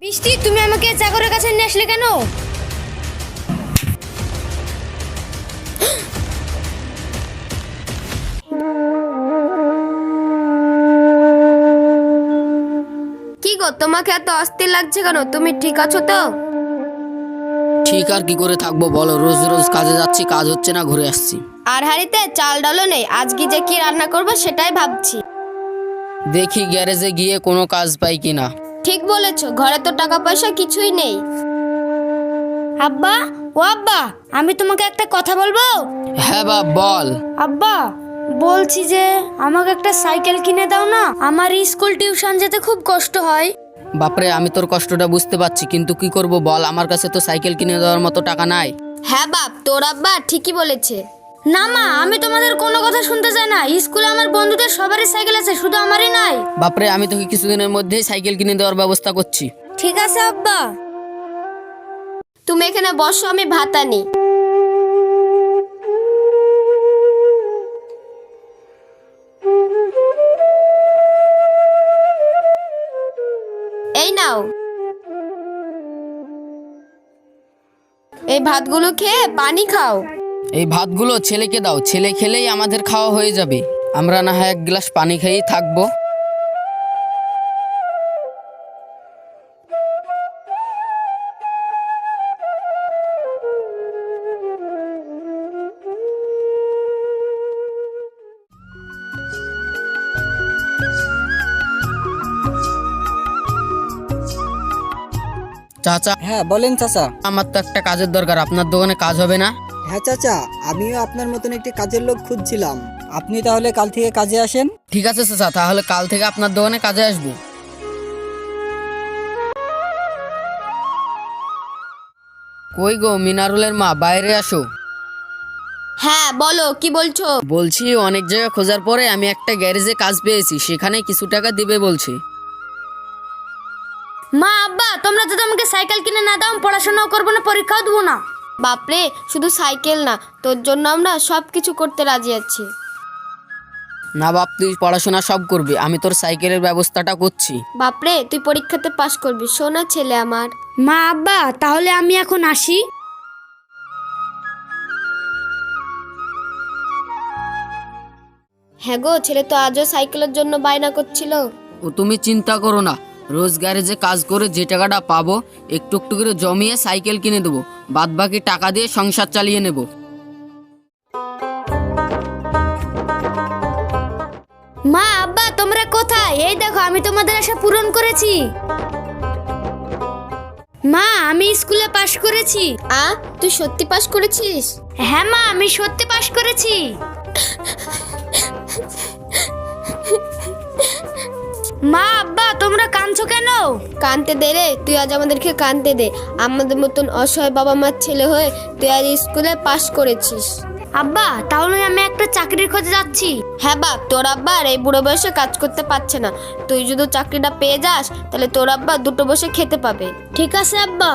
বৃষ্টি, তুমি আমাকে চাকরের কাছে নিয়ে আসলে কেন? কি গো, তোমাকে এত অস্থির লাগছে কেন? তুমি ঠিক আছো তো? ঠিক আর কি করে থাকবো বলো, রোজ রোজ কাজে যাচ্ছি, কাজ হচ্ছে না, ঘুরে আসছি। আর হাড়িতে চাল ডালও নেই, আজকে যে কি রান্না করবো সেটাই ভাবছি। দেখি গ্যারেজে গিয়ে কোনো কাজ পাই কিনা। ঠিক বলেছো, ঘরে তো টাকা পয়সা কিছুই নেই। আব্বা, ও আব্বা, আমি তোমাকে একটা কথা বলবো? হ্যাঁ বাপ, বল। আব্বা, বলছি যে আমাকে একটা সাইকেল কিনে দাও না, আমার স্কুল টিউশন যেতে খুব কষ্ট হয়। বাপরে, আমি তোর কষ্টটা বুঝতে পারছি, কিন্তু কি করব বল, আমার কাছে তো সাইকেল কিনে দেওয়ার মতো টাকা নাই। হ্যাঁ বাপ, তোর আব্বা ঠিকই বলেছে। না মা, আমি তোমাদের কোনো কথা শুনতে চাই না। স্কুলে আমার বন্ধুদের সবারই সাইকেল আছে, শুধু আমারই নাই। বাপরে, আমি তোকে কিছুদিনের মধ্যেই সাইকেল কিনে দেওয়ার ব্যবস্থা করছি। ঠিক আছে আব্বা। তুমি এখানে বসো, আমি ভাত আনি। এই নাও, এই ভাতগুলো খেয়ে পানি খাও। এই ভাতগুলো ছেলেকে দাও, ছেলে খেলেই আমাদের খাওয়া হয়ে যাবে। আমরা না হয় এক গ্লাস পানি খেয়েই থাকবো। চাচা, হ্যাঁ বলেন চাচা। আমার তো একটা কাজের দরকার, আপনার দোকানে কাজ হবে না? হ্যাঁ চাচা, আমিও আপনার মতন একটি কাজের লোক খুঁজছিলাম। আপনি তাহলে কাল থেকে কাজে আসেন। ঠিক আছে চাচা, তাহলে কাল থেকে আপনার দোকানে কাজে আসবো। কই গো মিনারুলের মা, বাইরে আসো। হ্যাঁ বলো, কি বলছো? বলছি, অনেক জায়গা খোঁজার পরে আমি একটা গ্যারেজে কাজ পেয়েছি, সেখানে কিছু টাকা দিবে বলছে। মা, আব্বা, তোমরা যদি আমাকে সাইকেল কিনে না দাও, আমি পড়াশোনাও করবো না, পরীক্ষাও দেবো না। বাপরে, শুধু সাইকেল না, তোর জন্য আমরা সব কিছু করতে রাজি আছি। না বাপ, তুই পড়াশোনা সব করবি, আমি তোর সাইকেলের ব্যবস্থাটা করছি। বাপরে, তুই পরীক্ষাতে পাশ করবি, সোনা ছেলে আমার। মা, আব্বা, তাহলে আমি এখন আসি। হ্যাঁ গো, ছেলে তো আজও সাইকেলের জন্য বায়না করছিল। ও তুমি চিন্তা করো না, রোজ গ্যারেজে কাজ করে যে টাকাটা পাবো একটু একটু করে জমিয়ে সাইকেল কিনে দেবো, বাদ বাকি টাকা দিয়ে সংসার চালিয়ে নেব। মা, আব্বা, তোমরা কোথায়? এই দেখো, আমি তোমাদের আশা পূরণ করেছি। মা, আমি স্কুলে পাশ করেছি। তুই সত্যি পাশ করেছিস? হ্যাঁ মা, আমি সত্যি পাশ করেছি। মা, আব্বা, তোমরা কাঁদছো কেন? কাঁদতে দে রে, তুই আজ আমাদেরকে কাঁদতে দে। আমাদের মতন অসহায় বাবা মার ছেলে হয়ে তুই আজ স্কুলে পাশ করেছিস। আব্বা, তাহলে আমি একটা চাকরির খোঁজে যাচ্ছি। হ্যাঁ বাপ, তোর আব্বা আর এই বুড়ো বয়সে কাজ করতে পারছে না। তুই যদি চাকরিটা পেয়ে যাস, তাহলে তোর আব্বা দুটো বসে খেতে পাবে। ঠিক আছে আব্বা।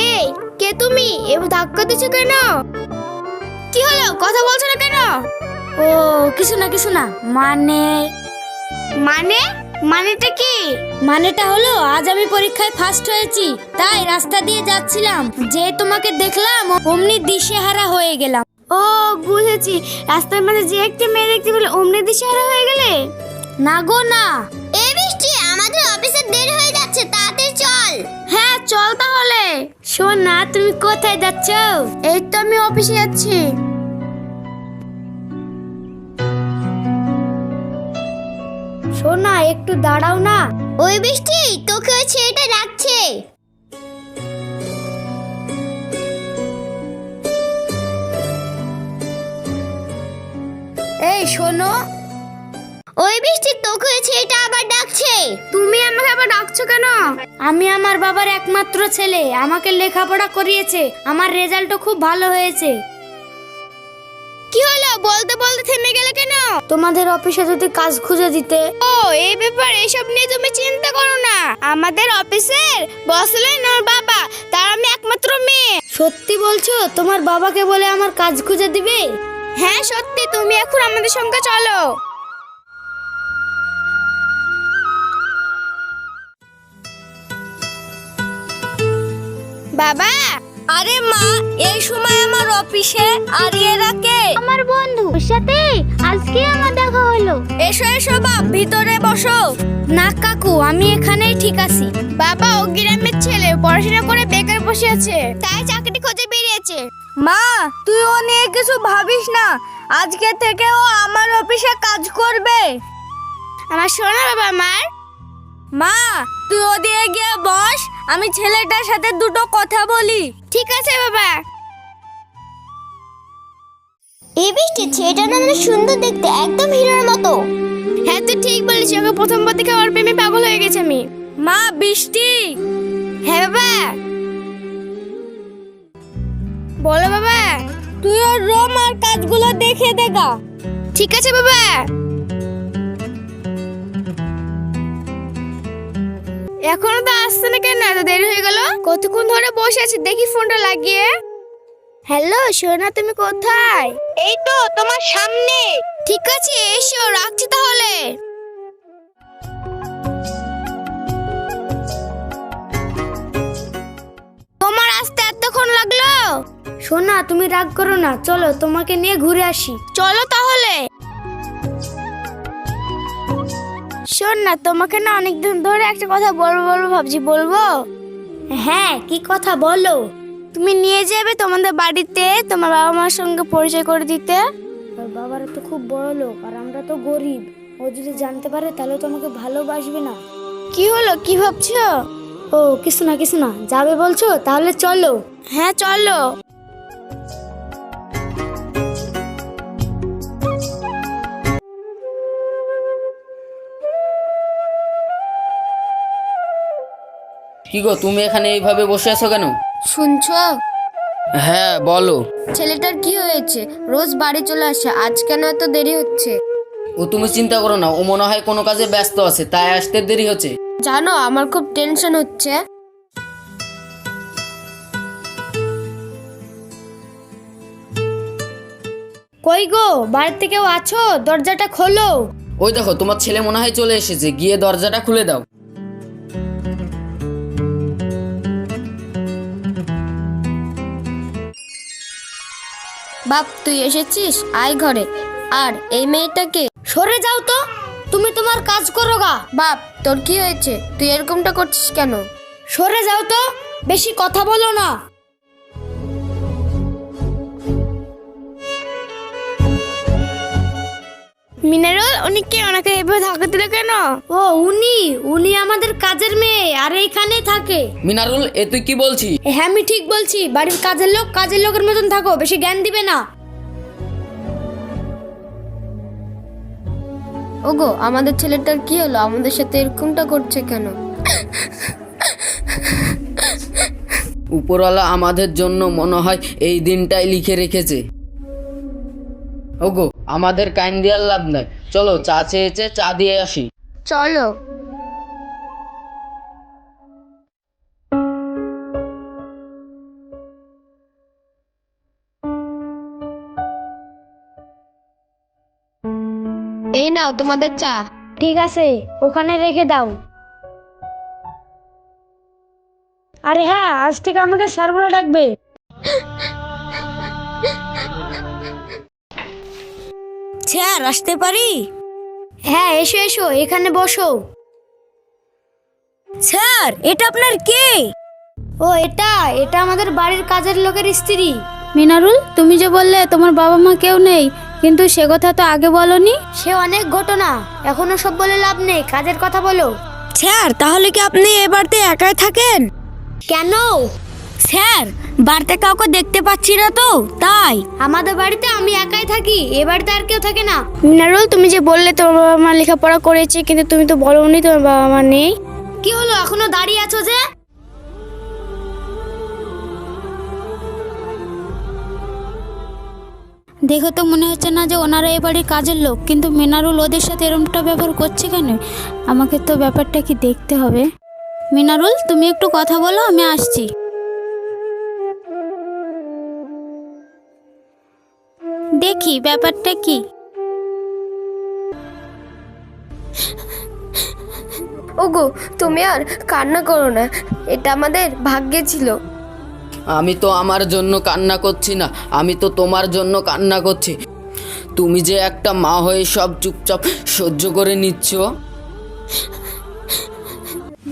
এই, কে তুমি? এবার ধাক্কা দিছো কেন? কি হলো, কথা বলছো না কেন? ও, কিছু না কিছু না। মানেটা কি? মানেটা হলো, আজ আমি পরীক্ষায় ফার্স্ট হয়েছি, তাই রাস্তা দিয়ে যাচ্ছিলাম, যে তোমাকে দেখলাম অমনি দিশেহারা হয়ে গেলাম। ও, বুঝেছি। রাস্তার মাঝে যে একটা মেয়ে দেখতে পেলে অমনি দিশেহারা হয়ে গেলে? না গো না। এই বৃষ্টি, আমাদের অফিসে দেরি হয়ে যাচ্ছে, তাড়াতাড়ি চল। হ্যাঁ চল তাহলে। শোন না, তুমি কোথায় যাচ্ছ? এই তো আমি অফিসে যাচ্ছি। শোনা, একটু দাঁড়াও না। ওই বৃষ্টি, তোকে ওই ছেলেটা ডাকছে। এই শোনো। ওই বৃষ্টি, তোকে ওই ছেলেটা আবার ডাকছে। তুমি আমাকে আবার ডাকছো কেন? আমি আমার বাবার একমাত্র ছেলে, আমাকে লেখাপড়া করিয়েছে, আমার রেজাল্টও খুব ভালো হয়েছে। কি হলো, বলতে বলতে থেমে গেলে কেন? তোমাদের অফিসে যদি কাজ খুঁজে দিতে। ও এই ব্যাপার, এসব নিয়ে তুমি চিন্তা করো না। আমাদের অফিসের বস হলেন ওর বাবা, তার আমি একমাত্র মেয়ে। সত্যি বলছো? তোমার বাবাকে বলে আমার কাজ খুঁজে দিবে? হ্যাঁ সত্যি, তুমি এখন আমাদের সঙ্গে চলো। বাবা। আরে মা, এই সময় আমার অফিসে? আর এরা কে? আমার বন্ধু সাথে আজকে আমার দেখা হলো। এসো এসো বাপ, ভিতরে বসো। না কাকু, আমি এখানেই ঠিক আছি। বাবা, ও গ্রামের ছেলে, পড়াশোনা করে বেকার বসে আছে, তাই চাকরি খুঁজে বেরিয়েছে। মা, তুই ও নিয়ে কিছু ভাবিস না, আজকে থেকে ও আমার অফিসে কাজ করবে। আমার শোনা বাবা আমার। মা, তুই ওদিকে গিয়ে বস, আমি ছেলেটার সাথে দুটো কথা বলি। ঠিক আছে বাবা। এই বৃষ্টি ছেলেটা না অনেক সুন্দর দেখতে, একদম হিরোর মতো। হ্যাঁ তুই ঠিক বলেছিস, ওকে প্রথমবার থেকে ওর প্রেমে পাগল হয়ে গেছে আমি। মা, বৃষ্টি। হ্যাঁ বাবা। বলো বাবা। তুই ওর রুম আর কাজগুলো দেখে দেখা। ঠিক আছে বাবা। এখনো তো আসছে না কেন, এত দেরি হয়ে গেল? কতক্ষণ ধরে বসে আছি, দেখি ফোনটা লাগিয়ে। হ্যালো সোনা, তুমি কোথায়? এই তো তোমার সামনে। ঠিক আছে এসো, রাখছি তাহলে। তোমার আসতে এতক্ষণ লাগলো? সোনা তুমি রাগ করো না, চলো তোমাকে নিয়ে ঘুরে আসি। চলো তাহলে। শোন না, তোমাকে না অনেকদিন ধরে একটা কথা বলবো বলবো ভাবছি, বলবো? হ্যাঁ, কি কথা বলো? তুমি নিয়ে যাবে তোমাদের বাড়িতে তোমার বাবা মার সঙ্গে পরিচয় করে দিতে। ওর বাবারা তো খুব বড় লোক আর আমরা তো গরিব, ও যদি জানতে পারে তাহলে তোমাকে ভালোবাসবে না। কি হলো, কি ভাবছো? ও কিছু না কিছু না, যাবে বলছো তাহলে চলো। হ্যাঁ চলো। কি গো, তুমি এখানে এইভাবে বসে আছো কেন? শুনছো? হ্যাঁ বলো। ছেলেটার কি হয়েছে? রোজ বাড়ি চলে আসে, আজ কেন এত দেরি হচ্ছে? ও তুমি চিন্তা করো না, ও মনে হয় কোনো কাজে ব্যস্ত আছে, তাই আসতে দেরি হচ্ছে। জানো আমার খুব টেনশন হচ্ছে। কই গো, বাড়িতে কেউ আছো? দরজাটা খোলো। ওই দেখো তোমার ছেলে মনে হয় চলে এসেছে, গিয়ে দরজাটা খুলে দাও। বাপ তুই এসেছিস, আয় ঘরে। আর এই মেয়েটাকে সরে যাও তো, তুমি তোমার কাজ করো গা। বাপ তোর কি হয়েছে, তুই এরকমটা করছিস কেন? সরে যাও তো, বেশি কথা বলো না। মিনারুল, উনি কে? ওনাকে এভাবে ধাক্কা দিলে কেন? ও উনি আমাদের কাজের মেয়ে আর এইখানে থাকে। মিনারুল, এ তুই কি বলছিস? হ্যাঁ আমি ঠিক বলছি, বাড়ির কাজের লোক কাজের লোকের মতন থাকো, বেশি জ্ঞান দিবে না। ওগো, আমাদের ছেলেটার কি হলো? আমাদের সাথে এরকমটা করছে কেন? উপরওয়ালা আমাদের জন্য মনে হয় এই দিনটাই লিখে রেখেছে। ওগো, আমাদের কাইন দেওয়ার লাভ নাই, চলো চা চেয়েছে, চা দিয়ে আসি। চলো। এই নাও তোমাদের চা। ঠিক আছে, ওখানে রেখে দাও। আরে হ্যাঁ, আজ থেকে আমাকে স্যার বলে ডাকবে। স্যার আসতে পারি? হ্যাঁ এসো এসো, এখানে বসো। স্যার এটা আপনার কে? ও এটা আমাদের বাড়ির কাজের লোকের স্ত্রী। মিনারুল, তুমি যে বললে তোমার বাবা মা কেউ নেই, কিন্তু সে কথা তো আগে বলনি। সে অনেক ঘটনা, এখনো সব বলে লাভ নেই, কাজের কথা বলো। স্যার তাহলে কি আপনি এ বাড়িতে একাই থাকেন? কেন স্যার, বাড়িতে কাউকে দেখতে পাচ্ছি না তো তাই। আমাদের বাড়িতে আমি একাই থাকি, এ বাড়িতে আর কেউ থাকে না। মিনারুল, তুমি যে বললে তোমার বাবা মা লেখাপড়া করেছে, কিন্তু তুমি তো বলোনি তোমার বাবা মা নেই। কি হলো, এখনো দাঁড়িয়ে আছো যে? দেখো তো মনে হচ্ছে না যে ওনারা এ বাড়ির কাজের লোক, কিন্তু মিনারুল ওদের সাথে এরকমটা ব্যবহার করছে কেন? আমাকে তো ব্যাপারটা কি দেখতে হবে। মিনারুল, তুমি একটু কথা বলো, আমি আসছি। দেখি ব্যাপারটা কি। ওগো, তুমি আর কান্না করো না, এটা আমাদের ভাগ্যে ছিল। আমি তো আমার জন্য কান্না করছি না, আমি তো তোমার জন্য কান্না করছি। তুমি যে একটা মা হয়ে সব চুপচাপ সহ্য করে নিচ্ছ।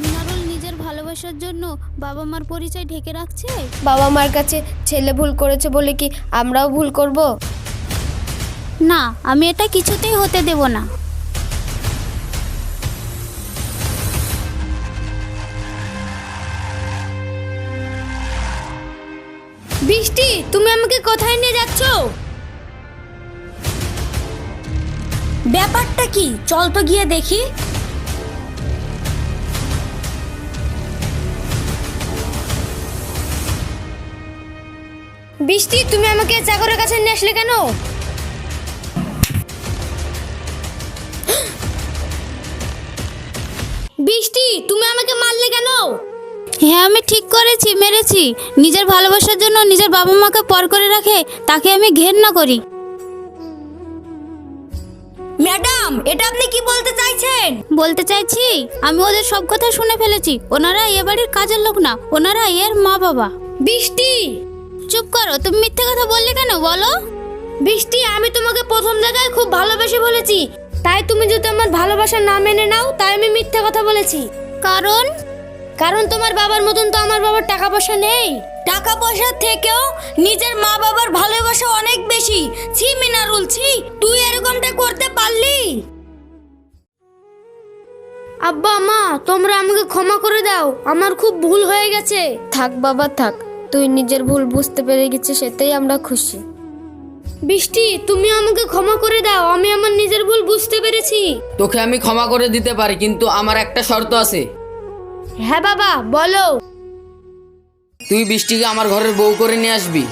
মিনারুল নিজের ভালোবাসার জন্য বাবা মার পরিচয় ঢেকে রাখছে। বাবা মার কাছে ছেলে ভুল করেছে বলে কি আমরাও ভুল করব? না, আমি এটা কিছুতেই হতে দেব না। বৃষ্টি, তুমি আমাকে কোথায় নিয়ে যাচ্ছ? ব্যাপারটা কি? চল তো গিয়ে দেখি। বৃষ্টি, তুমি আমাকে চাকরের কাছে নিয়ে আসলে কেন? বৃষ্টি, তুমি আমাকে মারলে কেন? হ্যাঁ, আমি ঠিক করেছি, মেরেছি। নিজের ভালোবাসার জন্য নিজের বাবা মাকে পর করে রাখে তাকে আমি ঘেন্না করি। ম্যাডাম, এটা আপনি কি বলতে চাইছেন? বলতে চাইছি আমি ওদের সব কথা শুনে ফেলেছি। ওনারা এ বাড়ির কাজের লোক না, ওনারা এর মা বাবা। বৃষ্টি, চুপ করো। তুমি মিথ্যে কথা বললে কেন বলো? বৃষ্টি, আমি তোমাকে প্রথম জায়গায় খুব ভালোবেসে বলেছি, তাই তুমি যদি আমার ভালোবাসা না মেনে নাও, তাই আমি মিথ্যে কথা বলেছি। কারণ তোমার বাবার মতন তো আমার বাবার টাকা পয়সা নেই। টাকা পয়সার থেকেও নিজের মা বাবার ভালোবাসা অনেক বেশি। ছি মিনারুল, ছি, তুই এরকমটা করতে পারলি? আব্বা মা, তোমরা আমাকে ক্ষমা করে দাও, আমার খুব ভুল হয়ে গেছে। থাক বাবা থাক, তুই নিজের ভুল বুঝতে পেরে গেছিস, সেটাই আমরা খুশি। বৃষ্টি, তুমি আমাকে ক্ষমা করে দাও, আমি আমার নিজের ভুল বুঝতে পেরেছি। তোকে আমি ক্ষমা করে দিতে পারি, কিন্তু আমার একটা শর্ত আছে। হ্যাঁ বাবা, বলো। তুই বৃষ্টিকে আমার ঘরের বউ করে নিয়ে আসবি।